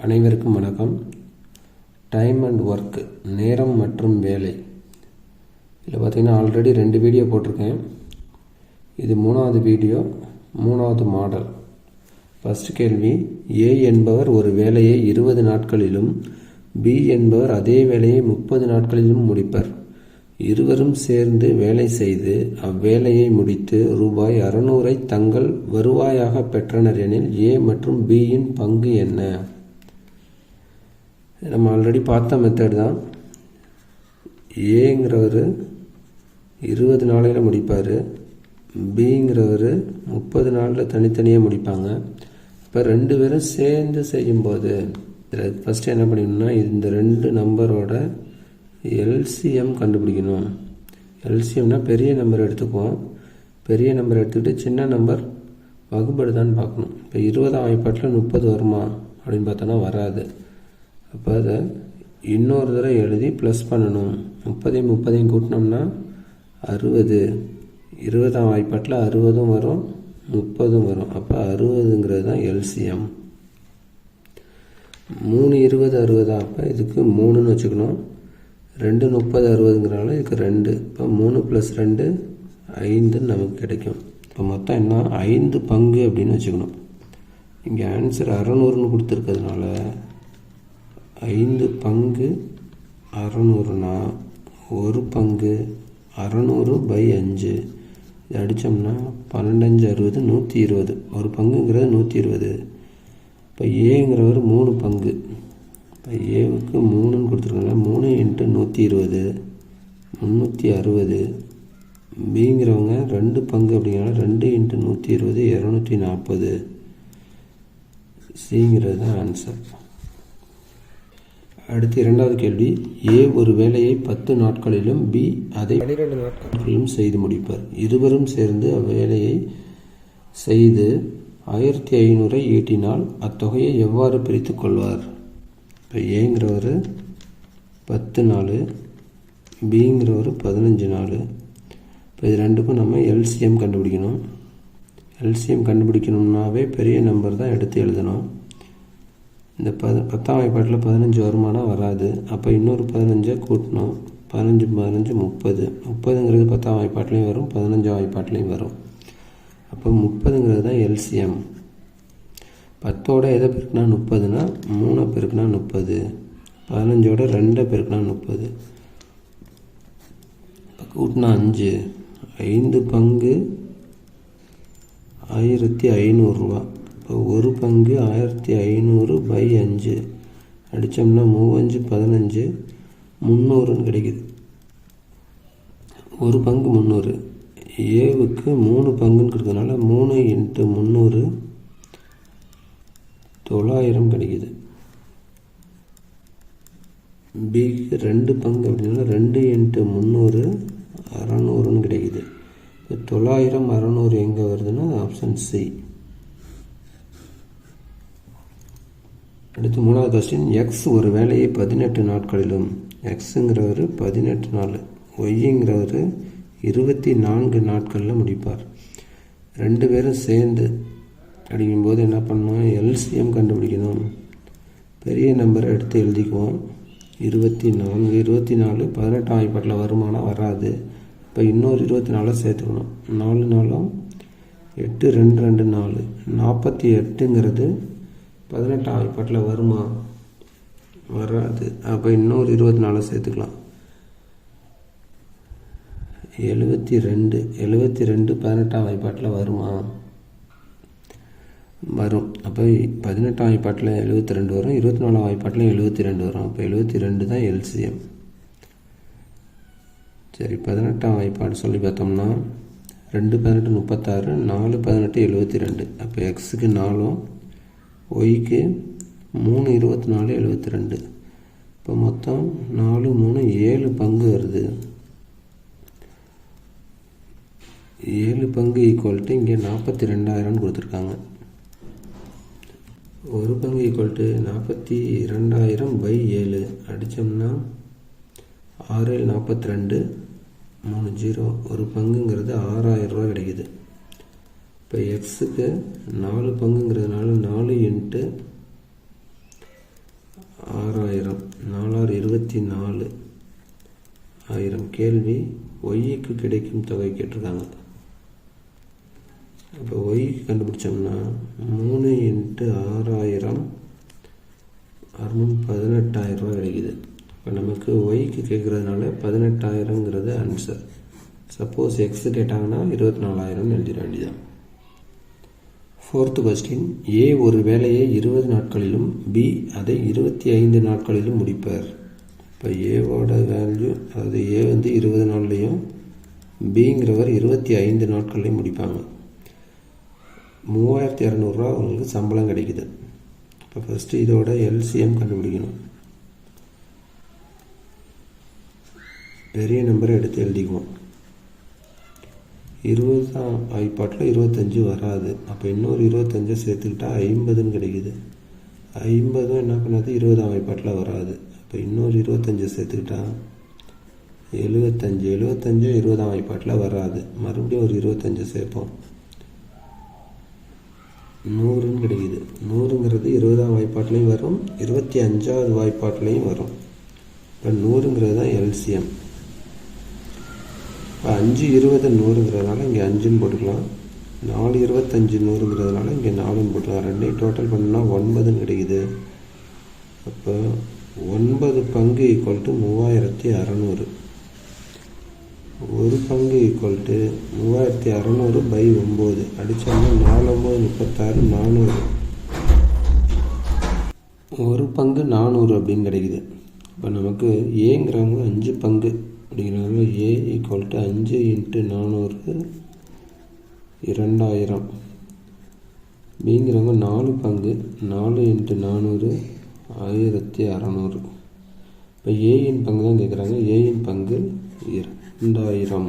அனைவருக்கும் வணக்கம். Time and work, நேரம் மற்றும் வேலை. இதில் பார்த்திங்கன்னா ஆல்ரெடி 2 வீடியோ போட்டிருக்கேன். இது 3வது வீடியோ, 3வது மாடல். ஃபஸ்ட் கேள்வி, ஏ என்பவர் ஒரு வேலையை 20 நாட்களிலும் பி என்பவர் அதே வேலையை 30 நாட்களிலும் முடிப்பர். இருவரும் சேர்ந்து வேலை செய்து அவ்வேலையை முடித்து ரூபாய் 600 தங்கள் வருவாயாக பெற்றனர் எனில் ஏ மற்றும் பியின் பங்கு என்ன? நம்ம ஆல்ரெடி பார்த்த மெத்தட் தான். ஏங்கிறவர் 20 நாளையில் முடிப்பார், பிங்கிறவர் 30 நாளில் தனித்தனியாக முடிப்பாங்க. இப்போ 2 பேரும் சேர்ந்து செய்யும்போது ஃபஸ்ட்டு என்ன பண்ணிக்கணும்னா, இந்த 2 நம்பரோட எல்சிஎம் கண்டுபிடிக்கணும். எல்சிஎம்னா பெரிய நம்பர் எடுத்துக்குவோம். பெரிய நம்பர் எடுத்துக்கிட்டு சின்ன நம்பர் வகுப்படுதான்னு பார்க்கணும். இப்போ 20ஆம் வாய்ப்பாட்டில் 30 வருமா அப்படின்னு பார்த்தோன்னா வராது. அப்போ அதை இன்னொரு தடவை எழுதி ப்ளஸ் பண்ணணும். 30 கூட்டினோம்னா 60. 20ஆம் வாய்ப்பாட்டில் 60 வரும், 30 வரும். அப்போ 60ங்கிறது தான் எல்சிஎம். 3 20 60. அப்போ இதுக்கு 3ன்னு வச்சுக்கணும். 2 30 60ங்கிறனால இதுக்கு 2. இப்போ 3 + 2 5 நமக்கு கிடைக்கும். இப்போ மொத்தம் என்ன, 5 பங்கு அப்படின்னு வச்சுக்கணும். இங்கே ஆன்சர் 600ன்னு கொடுத்துருக்கிறதுனால 5 பங்கு 600னா 1 பங்கு 600/5. இது அடித்தோம்னா 12 5 60 120. ஒரு பங்குங்கிறது 120. இப்போ ஏங்கிறவர் 3 பங்கு. இப்போ ஏவுக்கு 3ன்னு கொடுத்துருக்காங்க. 3 × 120 360. பிங்கிறவங்க 2 பங்கு அப்படிங்கிறனால 2 × 120 240. சிங்கிறது தான் ஆன்சர். அடுத்து 2வது கேள்வி, ஏ ஒரு வேலையை 10 நாட்களிலும் பி அதை 12 நாட்களிலும் செய்து முடிப்பார். இருவரும் சேர்ந்து அவ்வேலையை செய்து 1500 ஈட்டினால் அத்தொகையை எவ்வாறு பிரித்து கொள்வார்? இப்போ ஏங்கிறவர் 10 நாள், பிங்கிறவர் 15 நாள். இப்போ இது ரெண்டுக்கும் நம்ம எல்சிஎம் கண்டுபிடிக்கணும். எல்சிஎம் கண்டுபிடிக்கணும்னாவே பெரிய நம்பர் தான் எடுத்து எழுதணும். இந்த 10ஆம் வாய்ப்பாட்டில் 15 வருமானம் வராது. அப்போ இன்னொரு 15 கூட்டணும். 15 15 30. 30ங்கிறது 10ஆம் வாய்ப்பாட்டிலையும் வரும், 15ஆம் வாய்ப்பாட்டிலையும் வரும். அப்போ 30ங்கிறது தான் எல்சிஎம். 10ஓட எதை பெருக்குனா 30னா 3 பெருக்குனா 30. 15ஓட 2 பெருக்குனா 30. கூட்டினா 5. 5 பங்கு 1500 ரூபா. இப்போ ஒரு பங்கு 1500/5 அடித்தோம்னா 3 5 15 300ன்னு கிடைக்குது. ஒரு பங்கு 300. ஏவுக்கு 3 பங்குன்னு கொடுக்கறதுனால 3 × 300 900 கிடைக்குது. பிக்கு 2 பங்கு அப்படின்னா 2 × 300 600ன்னு கிடைக்குது. இப்போ 900 600 எங்கே வருதுன்னா ஆப்ஷன் சி. அடுத்து 3வது கொஸ்டின், எக்ஸ் ஒரு வேலையை 18 நாட்களிலும், எக்ஸுங்கிறவர் 18 நாள், ஒய்ங்கிறவர் 24 நாட்களில் முடிப்பார். 2 பேரும் சேர்ந்து அப்படிங்கும்போது என்ன பண்ணணும், எல்சிஎம் கண்டுபிடிக்கணும். பெரிய நம்பரை எடுத்து எழுதிக்குவோம். 24 18ஆம் வாய்ப்பாட்டில் வருமானம் வராது. இப்போ இன்னொரு 24 சேர்த்துக்கணும். 4 நாளும் 8 2 2 4 48ங்கிறது 18ஆம் வாய்ப்பாட்டில் வருமா வராது. அப்போ இன்னொரு 24 சேர்த்துக்கலாம். 72 18ஆம் வாய்ப்பாட்டில் வருமா வரும். அப்போ 18ஆம் வாய்ப்பாட்டில் 72 வரும், 24ஆம் வாய்ப்பாட்டில் 72 வரும். அப்போ 72 தான் எல்சிஎம். சரி, 18ஆம் வாய்ப்பாடு சொல்லி பார்த்தோம்னா 2 18 36 4 18 72. அப்போ எக்ஸுக்கு 4ம் ஒய்க்கு 3 24 72. இப்போ மொத்தம் 4 3 7 பங்கு வருது. 7 பங்கு ஈக்குவல்ட்டு இங்கே 42,000 கொடுத்துருக்காங்க. ஒரு பங்கு ஈக்குவல்ட்டு 42,000/7 அடித்தோம்னா 6 42 3 0. ஒரு பங்குங்கிறது 6,000 ரூபா கிடைக்குது. இப்போ எக்ஸுக்கு 4 பங்குங்கிறதுனால 4 × 6000, 4 24 1000. கேள்வி ஒய்க்கு கிடைக்கும் தொகை கேட்டிருக்காங்க. இப்போ ஒய்க்கு கண்டுபிடிச்சோம்னா 3 × 6000 18,000 ரூபா கிடைக்குது. இப்போ நமக்கு ஒய்க்கு கேட்குறதுனால 18,000ங்கிறது ஆன்சர். சப்போஸ் எக்ஸ் கேட்டாங்கன்னா 24,000 எழுதிட வேண்டியதான். 4th கொஸ்டின், ஏ ஒரு வேலையை 20 நாட்களிலும் பி அதை 25 நாட்களிலும் முடிப்பார். இப்போ ஏவோட வேல்யூ, அதாவது ஏ 20 நாள்லையும் பிங்கிறவர் 25 நாட்கள்லையும் முடிப்பாங்க. 3,200 ரூபா அவங்களுக்கு சம்பளம் கிடைக்குது. இப்போ ஃபஸ்ட்டு இதோட எல்சிஎம் கண்டுபிடிக்கணும். பெரிய நம்பரை எடுத்து எழுதிக்குவோம். 20 வாய்ப்பாட்டில் 25 வராது. அப்போ இன்னொரு 25 சேர்த்துக்கிட்டா 50ன்னு கிடைக்குது. 50 என்ன பண்ணாது, 20 வாய்ப்பாட்டில் வராது. அப்போ இன்னொரு 25 சேர்த்துக்கிட்டா 75. 20 வாய்ப்பாட்டில் வராது. மறுபடியும் ஒரு 25 சேர்ப்போம், 100ன்னு கிடைக்குது. 100ங்கிறது 20 வாய்ப்பாட்டிலையும் வரும், 25வது வாய்ப்பாட்டிலையும் வரும். இப்போ 100ங்கிறது தான் எல்சிஎம். இப்போ 5 20 100ங்கிறதுனால இங்கே 5ன்னு போட்டுக்கலாம். 4 25 100ங்கிறதுனால இங்கே 4ன்னு போட்டுக்கலாம். ரெண்டையும் டோட்டல் பண்ணால் 9ன்னு கிடைக்குது. அப்போ 9 பங்கு = 3600. 1 பங்கு = 3600/9. அடித்தோம்னா 4 9 36 400. 1 பங்கு 400 அப்படின்னு கிடைக்குது. இப்போ நமக்கு ஏங்கிறவங்க 5 பங்கு அப்படிங்கிறவங்க ஏ = 5 × 400 2000. பிங்கிறவங்க 4 பங்கு 4 × 400 1600. இப்போ ஏயின் பங்கு தான் கேட்குறாங்க. ஏயின் பங்கு 2000.